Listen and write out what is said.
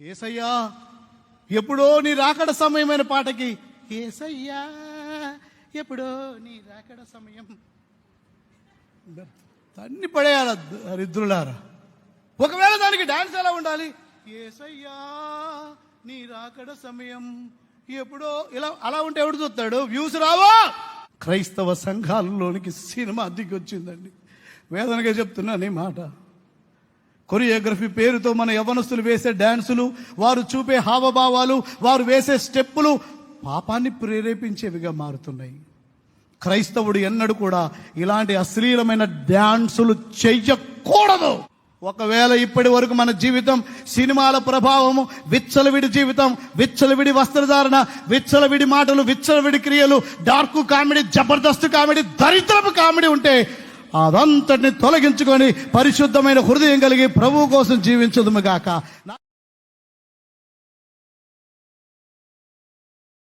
యేసయ్యా ఎప్పుడో నీ రాకడ సమయమైన పాటకి యేసయ్యా ఎప్పుడో నీ రాకడ సమయం తన్ని పడేయాల దరిద్రులారా. ఒకవేళ దానికి డాన్స్ ఎలా ఉండాలి? యేసయ్యా నీ రాకడ సమయం ఎప్పుడో ఇలా అలా ఉంటే ఎవడు చూస్తాడు? వ్యూస్ రావా? క్రైస్తవ సంఘాలలోనికి సినిమా దిగొచ్చిందండి. వేదనగా చెప్తున్నాను ఈ మాట. కొరియోగ్రఫీ పేరుతో మన యవ్వనస్తులు వేసే డాన్సులు, వారు చూపే హావభావాలు, వారు వేసే స్టెప్పులు పాపాన్ని ప్రేరేపించేవిగా మారుతున్నాయి. క్రైస్తవుడు ఎన్నడూ కూడా ఇలాంటి అశ్లీలమైన డాన్సులు చెయ్యకూడదు. ఒకవేళ ఇప్పటి వరకు మన జీవితం సినిమాల ప్రభావము, విచ్చలవిడి జీవితం, విచ్చలవిడి వస్త్రధారణ, విచ్చలవిడి మాటలు, విచ్చలవిడి క్రియలు, డార్క్ కామెడీ, జబర్దస్త్ కామెడీ, దరిద్రపు కామెడీ ఉంటే అదంతటిని తొలగించుకొని పరిశుద్ధమైన హృదయం కలిగి ప్రభువు కోసం జీవించదుము గాక.